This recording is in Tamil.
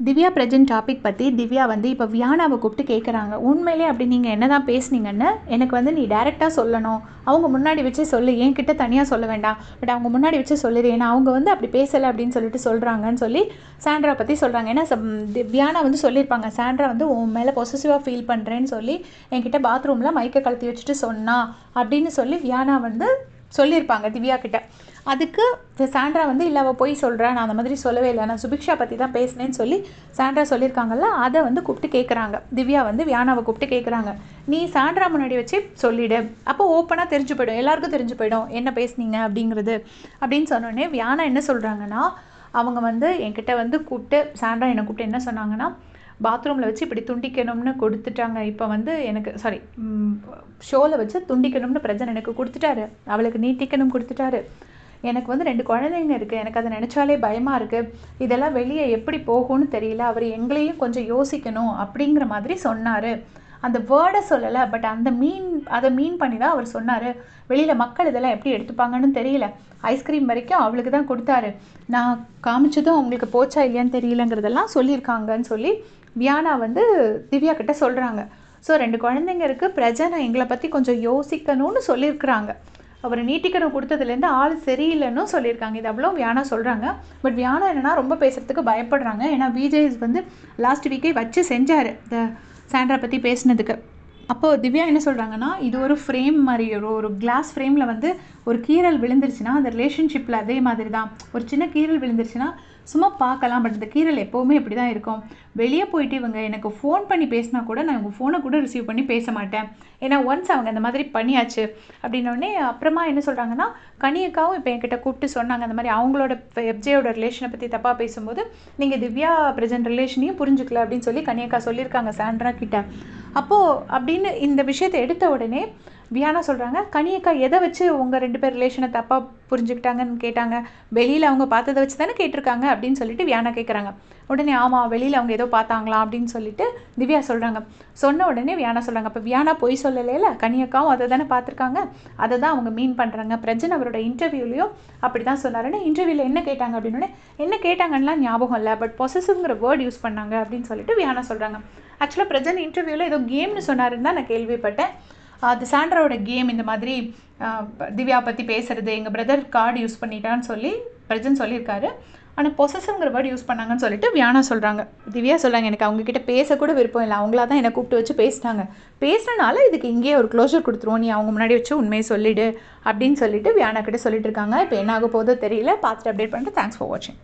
திவ்யா பிரஜன் டாபிக் பற்றி திவ்யா வந்து இப்போ வியானாவை கூப்பிட்டு கேட்குறாங்க. உண்மையிலே அப்படி நீங்கள் என்ன தான் பேசுனீங்கன்னு எனக்கு வந்து நீ டைரெக்டாக சொல்லணும். அவங்க முன்னாடி வச்சு சொல்லு, என்கிட்ட தனியாக சொல்ல வேண்டாம், பட் அவங்க முன்னாடி வச்சு சொல்லிடு, ஏன்னா அவங்க வந்து அப்படி பேசலை அப்படின்னு சொல்லிட்டு சொல்கிறாங்கன்னு சொல்லி சாண்ட்ரா பற்றி சொல்கிறாங்க. ஏன்னா வியானா வந்து சொல்லியிருப்பாங்க, சாண்ட்ரா வந்து உன் மேலே பொசசிவாக ஃபீல் பண்ணுறேன்னு சொல்லி என்கிட்ட பாத்ரூமில் மைக்கை கழட்டி வச்சுட்டு சொன்னா அப்படின்னு சொல்லி வியானா வந்து சொல்லியிருப்பாங்க திவ்யா கிட்ட. அதுக்கு சாண்ட்ரா வந்து இல்லை அவள் போய் சொல்கிறா, நான் அந்த மாதிரி சொல்லவே இல்லை, நான் சுபிக்ஷா பற்றி தான் பேசினேன்னு சொல்லி சாண்ட்ரா சொல்லியிருக்காங்கல்ல. அதை வந்து கூப்பிட்டு கேட்குறாங்க. திவ்யா வந்து வியானாவை கூப்பிட்டு கேட்குறாங்க, நீ சாண்ட்ரா முன்னாடி வச்சு சொல்லிவிடு, அப்போ ஓப்பனாக தெரிஞ்சு போயிடும், எல்லாருக்கும் தெரிஞ்சு போயிடும் என்ன பேசுனீங்க அப்படிங்கிறது அப்படின்னு சொன்னோடனே வியானா என்ன சொல்கிறாங்கன்னா, அவங்க வந்து என்கிட்ட வந்து கூப்பிட்டு சாண்ட்ரா என்னை கூப்பிட்டு என்ன சொன்னாங்கன்னா, பாத்ரூமில் வச்சு இப்படி துண்டிக்கணும்னு கொடுத்துட்டாங்க. இப்போ வந்து எனக்கு ஷோவில் வச்சு துண்டிக்கணும்னு பிரச்சனை எனக்கு கொடுத்துட்டாரு, அவளுக்கு நீட்டிக்கணும் கொடுத்துட்டாரு. எனக்கு வந்து 2 குழந்தைங்க இருக்குது, எனக்கு அதை நினச்சாலே பயமாக இருக்குது, இதெல்லாம் வெளியே எப்படி போகும்னு தெரியல, அவர் எங்களையும் கொஞ்சம் யோசிக்கணும் அப்படிங்கிற மாதிரி சொன்னார். அந்த வேர்டை சொல்லலை, பட் அதை மீன் பண்ணி தான் அவர் சொன்னார். வெளியில் மக்கள் இதெல்லாம் எப்படி எடுத்துப்பாங்கன்னு தெரியல, ஐஸ்கிரீம் வரைக்கும் அவளுக்கு தான் கொடுத்தாரு, நான் காமிச்சதும் அவங்களுக்கு போச்சா இல்லையான்னு தெரியலங்கிறதெல்லாம் சொல்லியிருக்காங்கன்னு சொல்லி வியானா வந்து திவ்யா கிட்ட சொல்கிறாங்க. ஸோ 2 குழந்தைங்க இருக்குது, பிரஜனை எங்களை பற்றி கொஞ்சம் யோசிக்கணும்னு சொல்லியிருக்கிறாங்க, அவர் நீட்டிக்கணும் கொடுத்ததுலேருந்து ஆள் சரியில்லைன்னு சொல்லியிருக்காங்க. இது அவ்வளோ வியானா சொல்கிறாங்க. பட் வியானா என்னென்னா ரொம்ப பேசுகிறதுக்கு பயப்படுறாங்க. ஏன்னா விஜய் வந்து லாஸ்ட் வீக்கே வச்சு செஞ்சார் இந்த சாண்ட்ரா பற்றி பேசினதுக்கு. அப்போது திவ்யா என்ன சொல்கிறாங்கன்னா, இது ஒரு ஃப்ரேம் மாதிரி, ஒரு கிளாஸ் ஃப்ரேமில் வந்து ஒரு கீறல் விழுந்துருச்சுன்னா அந்த ரிலேஷன்ஷிப்பில் அதே மாதிரி தான், ஒரு சின்ன கீறல் விழுந்துருச்சுன்னா சும்மா பார்க்கலாம், பட் இந்த கீரல் எப்போவுமே இப்படி தான் இருக்கும். வெளியே போயிட்டு இவங்க எனக்கு ஃபோன் பண்ணி பேசினா கூட நான் உங்கள் ஃபோனை கூட ரிசீவ் பண்ணி பேச மாட்டேன், ஏன்னா ஒன்ஸ் அவங்க இந்த மாதிரி பண்ணியாச்சு அப்படின்னோடனே. அப்புறமா என்ன சொல்கிறாங்கன்னா, கனியக்காவும் இப்போ என்கிட்ட கூப்பிட்டு சொன்னாங்க, அந்த மாதிரி அவங்களோட எஃப்ஜேயோட ரிலேஷனை பற்றி தப்பாக பேசும்போது நீங்கள் திவ்யா பிரஜன் ரிலேஷனையும் புரிஞ்சுக்கல அப்படின்னு சொல்லி கனியக்கா சொல்லியிருக்காங்க சாண்ட்ரா கிட்ட. அப்போது அப்படின்னு இந்த விஷயத்தை எடுத்த உடனே வியானா சொல்கிறாங்க, கனியக்கா எதை வச்சு உங்கள் 2 பேர் ரிலேஷனை தப்பாக புரிஞ்சுக்கிட்டாங்கன்னு கேட்டாங்க, வெளியில் அவங்க பார்த்ததை வச்சு தானே கேட்டிருக்காங்க அப்படின்னு சொல்லிட்டு வியானா கேட்குறாங்க. உடனே ஆமாம், வெளியில் அவங்க ஏதோ பார்த்தாங்களாம் அப்படின்னு சொல்லிட்டு திவ்யா சொல்கிறாங்க. சொன்ன உடனே வியானா சொல்கிறாங்க, அப்போ வியானா போய் சொல்லலைல, கனியக்காவும் அதை தானே பார்த்துருக்காங்க, அதை தான் அவங்க மீன் பண்ணுறாங்க. பிரஜன் அவரோட இன்டர்வியூலையும் அப்படி தான் சொன்னாருன்னு. இன்டர்வியூவில் என்ன கேட்டாங்க அப்படின்னோடனே என்ன கேட்டாங்கன்னா ஞாபகம் இல்லை, பட் பொசசிவ்ங்கிற வேர்ட் யூஸ் பண்ணாங்க அப்படின்னு சொல்லிட்டு வியானா சொல்கிறாங்க. ஆக்சுவலாக பிரஜன் இன்டர்வியூவில் ஏதோ கேம்னு சொன்னாருன்னு தான் நான் கேள்விப்பட்டேன். அது சாண்ட்ராவோட கேம், இந்த மாதிரி திவ்யா பற்றி பேசுகிறது, எங்கள் பிரதர் கார்டு யூஸ் பண்ணிட்டான்னு சொல்லி பிரஜன் சொல்லியிருக்காரு, ஆனால் பொசசிவ்ங்கிற வேர்டு யூஸ் பண்ணாங்கன்னு சொல்லிட்டு வியானா சொல்கிறாங்க. திவ்யா சொல்கிறாங்க, எனக்கு அவங்கக்கிட்ட பேசக்கூட விருப்பம் இல்லை, அவங்களா தான் என்னை கூப்பிட்டு வச்சு பேசினாங்க, பேசினால இதுக்கு இங்கேயே ஒரு க்ளோஷர் கொடுத்துருவோம், நீ அவங்க முன்னாடி வச்சு உண்மையை சொல்லிவிடு அப்படின்னு சொல்லிட்டு வியானா கிட்ட சொல்லிட்டு இருக்காங்க. இப்போ என்ன ஆக போதோ தெரியல, பார்த்துட்டு அப்டேட் பண்ணிட்டு தேங்க்ஸ் ஃபார் வாட்சிங்.